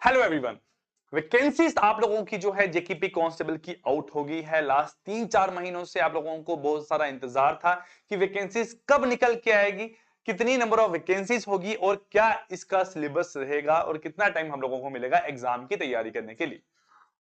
Hello everyone. Vacancies आप लोगों की जो है जेकेपी कांस्टेबल की आउट हो गई है। लास्ट 3-4 महीनों से आप लोगों को बहुत सारा इंतजार था कि वैकेंसीज कब निकल के आएगी, कितनी नंबर ऑफ वैकेंसीज होगी और क्या इसका सिलेबस रहेगा और कितना टाइम हम लोगों को मिलेगा एग्जाम की तैयारी करने के लिए।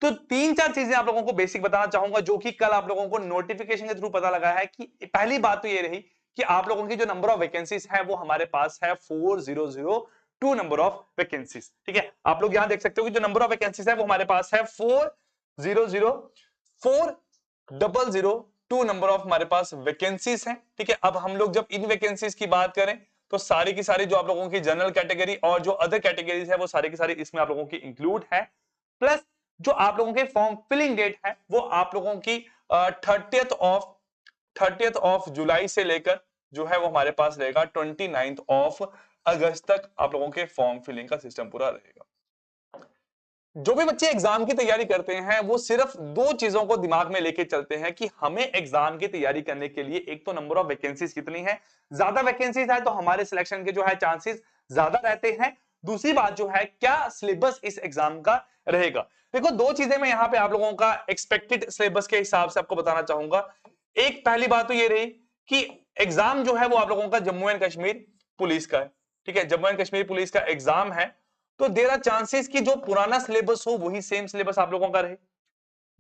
तो 3-4 चीजें आप लोगों को बेसिक बताना चाहूंगा जो कि कल आप लोगों को नोटिफिकेशन के थ्रू पता लगा है। कि पहली बात तो ये रही कि आप लोगों की जो नंबर ऑफ वैकेंसीज है वो हमारे पास है 4002 नंबर ऑफ वैकेंसीज। ठीक है, आप लोग यहां देख सकते हो कि जो नंबर ऑफ वैकेंसीज है वो हमारे पास है 4002 नंबर ऑफ हमारे पास वैकेंसीज है। ठीक है, अब हम लोग जब इन वैकेंसीज की बात करें तो सारी की सारी जो आप लोगों की जनरल कैटेगरी और जो अदर कैटेगरीज है वो सारी की सारी इसमें आप लोगों की इंक्लूड है। प्लस जो आप लोगों के फॉर्म फिलिंग डेट है वो आप लोगों की 30th ऑफ जुलाई से लेकर जो है वो हमारे पास रहेगा 29th ऑफ अगस्त तक आप लोगों के फॉर्म फिलिंग का सिस्टम पूरा रहेगा। जो भी बच्चे एग्जाम की तैयारी करते हैं वो सिर्फ दो चीजों को दिमाग में लेके चलते हैं कि हमें एग्जाम की तैयारी करने के लिए एक तो नंबर ऑफ वैकेंसीज कितनी है, ज्यादा वैकेंसीज है तो हमारे सिलेक्शन के जो है चांसेस ज्यादा रहते हैं। दूसरी बात जो है क्या सिलेबस इस एग्जाम का रहेगा। देखो दो चीजें मैं यहां पे आप लोगों का एक्सपेक्टेड सिलेबस के हिसाब से आपको बताना चाहूंगा। एक पहली बात तो ये रही कि एग्जाम जो है वो आप लोगों का जम्मू एंड कश्मीर पुलिस का है। ठीक है, जम्मू एंड कश्मीर पुलिस का एग्जाम है तो देयर आर चांसेस कि जो पुराना सिलेबस हो वही सेम सिलेबस आप लोगों का रहे।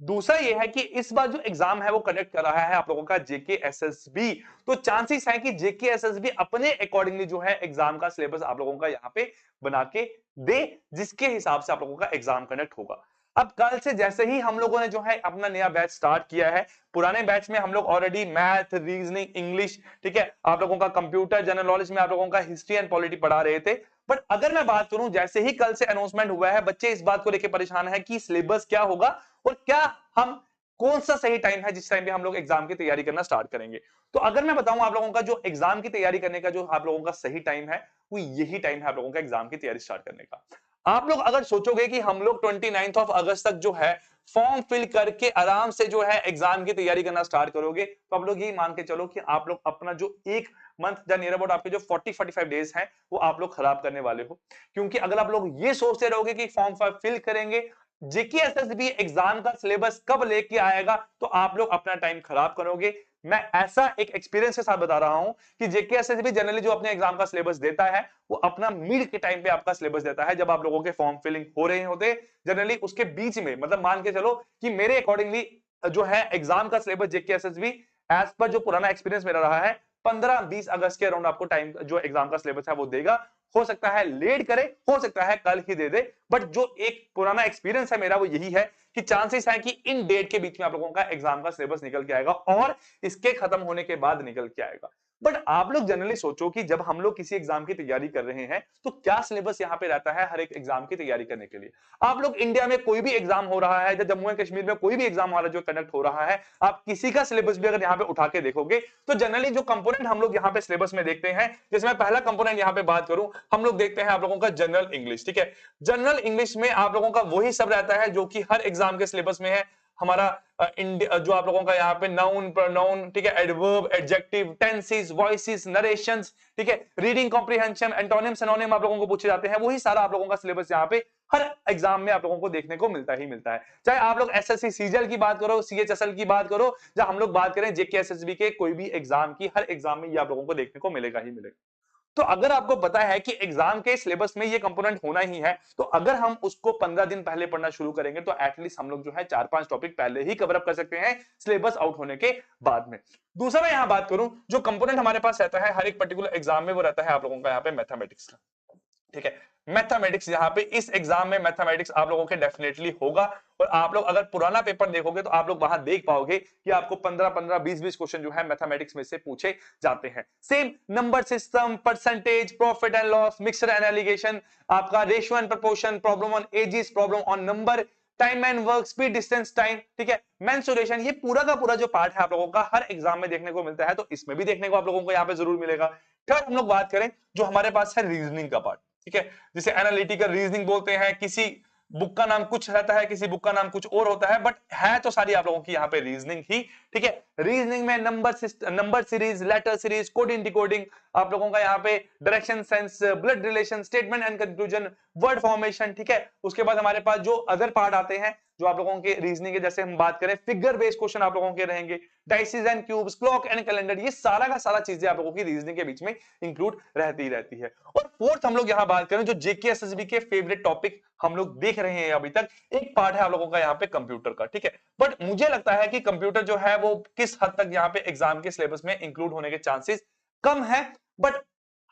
दूसरा यह है कि इस बार जो एग्जाम है वो कंडक्ट कर रहा है आप लोगों का जेकेएसएसबी। तो चांसेस है कि जेकेएसएसबी अपने अकॉर्डिंगली जो है एग्जाम का सिलेबस आप लोगों का यहां पे बना के दे, जिसके हिसाब से आप लोगों का एग्जाम कंडक्ट होगा। अब कल से जैसे ही हम लोगों ने जो है अपना नया बैच स्टार्ट किया है, पुराने बैच में हम लोग ऑलरेडी मैथ, रीजनिंग, इंग्लिश, ठीक है, आप लोगों का कंप्यूटर, जनरल नॉलेज में आप लोगों का हिस्ट्री एंड पॉलिटी पढ़ा रहे थे। बट अगर मैं बात करूं जैसे ही कल से अनाउंसमेंट हुआ है बच्चे इस बात को लेकर परेशान है कि सिलेबस क्या होगा और क्या हम कौन सा सही टाइम है जिस टाइम पे हम लोग एग्जाम की तैयारी करना स्टार्ट करेंगे। तो अगर मैं बताऊं आप लोगों का जो एग्जाम की तैयारी करने का जो आप लोगों का सही टाइम है वो यही टाइम है आप लोगों का एग्जाम की तैयारी स्टार्ट करने का। आप लोग अगर सोचोगे कि हम लोग 29 ऑफ अगस्त तक जो है फॉर्म फिल करके आराम से जो है एग्जाम की तैयारी करना स्टार्ट करोगे तो आप लोग यही मान के चलो कि आप लोग अपना जो एक मंथ या नियर अबाउट आपके जो 40-45 डेज हैं वो आप लोग खराब करने वाले हो। क्योंकि अगर आप लोग ये सोचते रहोगे कि फॉर्म फिल करेंगे, जेकेएसएसबी एग्जाम का सिलेबस कब लेके आएगा, तो आप लोग अपना टाइम खराब करोगे। मैं ऐसा एक एक्सपीरियंस के साथ बता रहा हूं कि जेकेएसएसबी जनरली जो अपने एग्जाम का सिलेबस देता है वो अपना मिड के टाइम पे आपका सिलेबस देता है जब आप लोगों के फॉर्म फिलिंग हो रहे होते। जनरली उसके बीच में मतलब मान के चलो कि मेरे अकॉर्डिंगली जो है एग्जाम का सिलेबस जेकेएसएसबी एज पर जो पुराना एक्सपीरियंस मेरा रहा है 15-20 अगस्त के अराउंड आपको टाइम जो एग्जाम का सिलेबस है वो देगा। हो सकता है लेट करे, हो सकता है कल ही दे दे, बट जो एक पुराना एक्सपीरियंस है मेरा वो यही है कि चांसेस है कि इन डेट के बीच में आप लोगों का एग्जाम का सिलेबस निकल के आएगा और इसके खत्म होने के बाद निकल के आएगा। बट आप लोग जनरली सोचो कि जब हम लोग किसी एग्जाम की तैयारी कर रहे हैं तो क्या सिलेबस यहां पे रहता है हर एक एग्जाम की तैयारी करने के लिए। आप लोग इंडिया में कोई भी एग्जाम हो रहा है, जम्मू एंड कश्मीर में कोई भी एग्जाम हमारा जो कंडक्ट हो रहा है, आप किसी का सिलेबस भी अगर यहां पे उठा के देखोगे तो जनरली जो कंपोनेंट हम लोग यहां पे सिलेबस में देखते हैं, जैसे मैं पहला कंपोनेंट यहां पे बात करूं, हम लोग देखते हैं आप लोगों का जनरल इंग्लिश। ठीक है, जनरल इंग्लिश में आप लोगों का वही सब रहता है जो कि हर एग्जाम के सिलेबस में है। हमारा जो आप लोगों का यहाँ पे नाउन, प्रोनाउन, ठीक है, adverb, adjective, tenses, voices, narrations, ठीक है, रीडिंग कॉम्प्रिहेंशन, एंटोनिम, सिनोनिम आप लोगों को पूछे जाते हैं। वही सारा आप लोगों का सिलेबस यहाँ पे हर एग्जाम में आप लोगों को देखने को मिलता ही मिलता है। चाहे आप लोग एसएससी सीजीएल की बात करो, सीएचएसएल की बात करो, या हम लोग बात करें जेकेएसएसबी के कोई भी एग्जाम की, हर एग्जाम में ये आप लोगों को देखने को मिलेगा ही मिलेगा। तो अगर आपको पता है कि एग्जाम के सिलेबस में ये कंपोनेंट होना ही है तो अगर हम उसको 15 दिन पहले पढ़ना शुरू करेंगे तो एटलीस्ट हम लोग जो है 4-5 टॉपिक पहले ही कवर अप कर सकते हैं सिलेबस आउट होने के बाद में। दूसरा मैं यहां बात करूं जो कंपोनेंट हमारे पास रहता है हर एक पर्टिकुलर एग्जाम में वो रहता है आप लोगों का यहाँ पे मैथमेटिक्स का। ठीक है, मैथमेटिक्स यहाँ पे इस एग्जाम में मैथमेटिक्स आप लोगों के डेफिनेटली होगा। और आप लोग अगर पुराना पेपर देखोगे तो आप लोग वहां देख पाओगे कि आपको 15-15, 20-20 क्वेश्चन जो है मैथमेटिक्स में से पूछे जाते हैं। Same number system, percentage, profit and loss, mixture and alligation, आपका ratio and proportion, problem on ages, problem on number, time and work, speed, distance, time, ठीक है, मेंसुरेशन, ये पूरा का पूरा जो पार्ट है आप लोगों का हर एग्जाम में देखने को मिलता है तो इसमें भी देखने को आप लोगों को यहाँ पे जरूर मिलेगा। थर्ड हम लोग बात करें जो हमारे पास है रीजनिंग का पार्ट। ठीक है, जिसे एनालिटिकल रीजनिंग बोलते हैं। किसी बुक का नाम कुछ रहता है, किसी बुक का नाम कुछ और होता है, बट है तो सारी आप लोगों की यहाँ पे रीजनिंग ही। ठीक है। रीजनिंग में number series, letter series, coding decoding, आप लोगों का यहाँ पे direction sense, blood relation, statement and conclusion, word formation, ठीक है। उसके बाद हमारे पास जो अदर पार्ट आते हैं जो आप लोगों के रीजनिंग के, जैसे हम बात करें फिगर बेस्ड क्वेश्चन आप लोगों के रहेंगे, dices and cubes, clock and calendar, ये सारा का सारा चीजें आप लोगों की रीजनिंग के बीच में इंक्लूड रहती है। और फोर्थ हम लोग यहाँ बात करें जो जेके एसएसबी के फेवरेट टॉपिक हम लोग देख रहे हैं अभी तक, एक पार्ट है आप लोगों का यहाँ पे कंप्यूटर का, ठीक है। बट मुझे लगता है कि कंप्यूटर जो है वो किस हद तक यहाँ पे एग्जाम के सिलेबस में इंक्लूड होने के चांसेस कम है, बट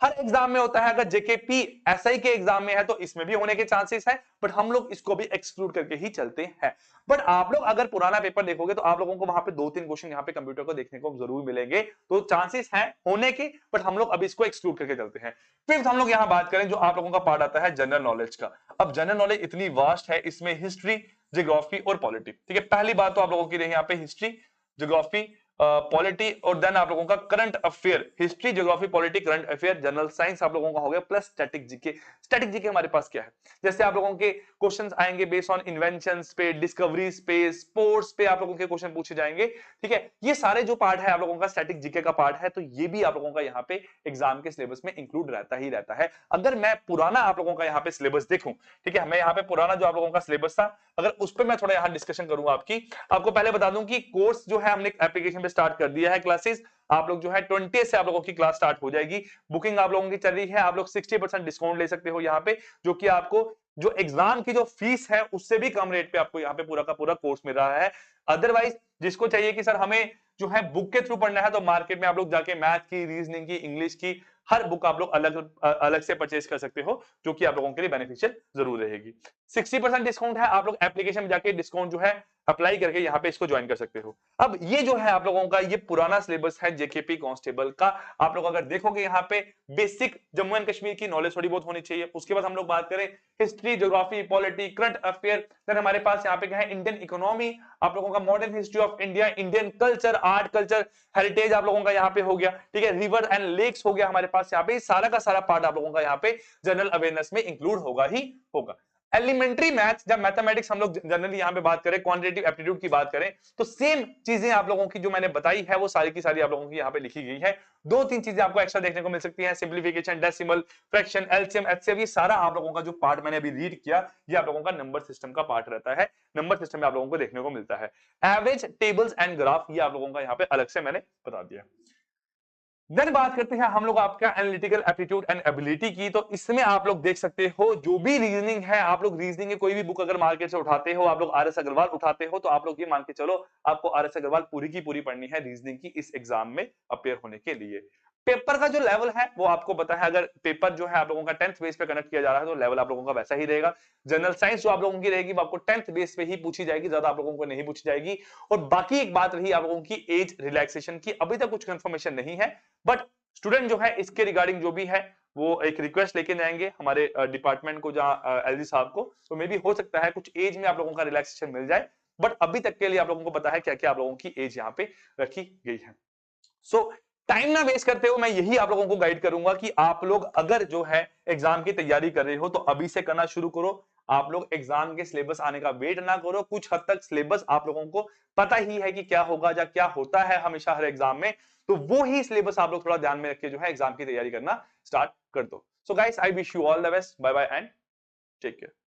हर एग्जाम में होता है। अगर जेकेपी एसआई के एग्जाम में है तो इसमें भी होने के चांसेस है, बट हम लोग इसको भी एक्सक्लूड करके ही चलते हैं। बट आप लोग अगर पुराना पेपर देखोगे तो आप लोगों को वहां पे 2-3 क्वेश्चन यहाँ पे कंप्यूटर को देखने को जरूर मिलेंगे, तो चांसेस है होने के, बट हम लोग अब इसको एक्सक्लूड करके चलते हैं। फिर हम लोग यहाँ बात करें जो आप लोगों का पार्ट आता है जनरल नॉलेज का। अब जनरल नॉलेज इतनी वास्ट है, इसमें हिस्ट्री, ज्योग्राफी और पॉलिटी, ठीक है। पहली बात तो आप लोगों की रही यहाँ पे हिस्ट्री, ज्योग्राफी, पॉलिटी, और देन आप लोगों का current affair, history, geography, polity, current affair, general science आप लोगों का हो गया, plus static GK. Static GK हमारे पास क्या है, जैसे आप लोगों के क्वेश्चंस आएंगे बेस्ड ऑन इन्वेंशंस पे, डिस्कवरीज पे, स्पोर्ट्स पे आप लोगों के क्वेश्चन पूछे जाएंगे, ठीक है। ये सारे जो पार्ट है आप लोगों का स्टैटिक जीके का पार्ट है, तो ये भी आप लोगों का यहाँ पे एग्जाम के सिलेबस में इंक्लूड रहता ही रहता है। अगर मैं पुराना आप लोगों का यहाँ पे सिलेबस देखूं, ठीक है, मैं यहाँ पे पुराना जो आप लोगों का सिलेबस था, अगर उस पर मैं थोड़ा यहाँ डिस्कशन करूंगा आपको पहले बता दूं कि कोर्स जो है हमने एप्लीकेशन पे स्टार्ट कर दिया है क्लासेस। आप लोग जो है 20 से आप लोगों की क्लास स्टार्ट हो जाएगी, बुकिंग आप लोगों की चल रही है, आप लोग 60% डिस्काउंट ले सकते हो यहाँ पे, जो कि आपको जो एग्जाम की जो फीस है उससे भी कम रेट पे आपको यहाँ पे पूरा का पूरा कोर्स मिल रहा है। अदरवाइज जिसको चाहिए कि सर हमें जो है बुक के थ्रू पढ़ना है, तो मार्केट में आप लोग जाके मैथ की, रीजनिंग की, इंग्लिश की हर बुक आप लोग अलग अलग से परचेज कर सकते हो, जो कि आप लोगों के लिए बेनिफिशियल जरूर रहेगी। 60% डिस्काउंट है, आप लोग एप्लीकेशन में जाके डिस्काउंट जो है अप्लाई करके यहाँ पे इसको ज्वाइन कर सकते हो। अब ये जो है आप लोगों का ये पुराना सिलेबस है जेकेपी कांस्टेबल का। आप लोग अगर देखोगे यहाँ पे बेसिक जम्मू एंड कश्मीर की नॉलेज थोड़ी बहुत होनी चाहिए। उसके बाद हम लोग बात करें history, geography, polity, current affair, then हमारे पास यहाँ पे क्या है इंडियन इकोनॉमी, आप लोगों का modern history of India, Indian culture, art culture, heritage आप लोगों का यहाँ पे हो गया, ठीक है, रिवर एंड लेक्स हो गया हमारे पास यहाँ पे। सारा का सारा पार्ट आप लोगों का यहाँ पे जनरल अवेयरनेस में इंक्लूड होगा ही होगा। एलिमेंट्री मैथ्स, जब मैथमेटिक्स हम लोग जनरली यहां पे बात करें, क्वांटिटेटिव एप्टीट्यूड की बात करें, तो सेम चीजें आप लोगों की जो मैंने बताई है वो सारी की सारी आप लोगों की यहां पे लिखी गई है। 2-3 चीजें आपको एक्स्ट्रा देखने को मिल सकती हैं, simplification, decimal, fraction, LCM, HCF, ये सारा आप लोगों का जो पार्ट मैंने अभी रीड किया, ये आप लोगों का नंबर सिस्टम का पार्ट रहता है। नंबर सिस्टम में आप लोगों को देखने को मिलता है। एवरेज, टेबल्स एंड ग्राफ, ये आप लोगों का यहाँ पे अलग से मैंने बता दिया। देन बात करते हैं हम लोग आपका एनालिटिकल एप्टीट्यूड एंड एबिलिटी की। तो इसमें आप लोग देख सकते हो जो भी रीजनिंग है, आप लोग रीजनिंग की कोई भी बुक अगर मार्केट से उठाते हो, आप लोग आर एस अग्रवाल उठाते हो, तो आप लोग ये मान के चलो आपको आर एस अग्रवाल पूरी की पूरी पढ़नी है रीजनिंग की इस एग्जाम में अपेयर होने के लिए। पेपर का जो लेवल है वो आपको पता है, अगर पेपर जो है आप लोगों का 10th बेस पे कंडक्ट किया जा रहा है तो लेवल आप लोगों का वैसा ही रहेगा। जनरल साइंस जो आप लोगों की रहेगी वो आपको 10th बेस पे ही पूछी जाएगी, ज्यादा आप लोगों को नहीं पूछी जाएगी। और बाकी एक बात रही आप लोगों की एज रिलैक्सेशन की, अभी तक कुछ कंफर्मेशन नहीं है, बट स्टूडेंट जो है इसके रिगार्डिंग जो भी है वो एक रिक्वेस्ट लेके जाएंगे हमारे डिपार्टमेंट को, जहां एलजी साहब को, तो मे भी हो सकता है कुछ एज में आप लोगों का रिलैक्सेशन मिल जाए, बट अभी तक के लिए आप लोगों को पता है क्या क्या आप लोगों की एज यहाँ पे रखी गई है। सो टाइम ना वेस्ट करते हो, मैं यही आप लोगों को गाइड करूंगा कि आप लोग अगर जो है एग्जाम की तैयारी कर रहे हो तो अभी से करना शुरू करो। आप लोग एग्जाम के सिलेबस आने का वेट ना करो, कुछ हद तक सिलेबस आप लोगों को पता ही है कि क्या होगा या क्या होता है हमेशा हर एग्जाम में, तो वो ही सिलेबस आप लोग थोड़ा ध्यान में रख के जो है एग्जाम की तैयारी करना स्टार्ट कर दो। So guys, I wish you all the best, bye bye and take care.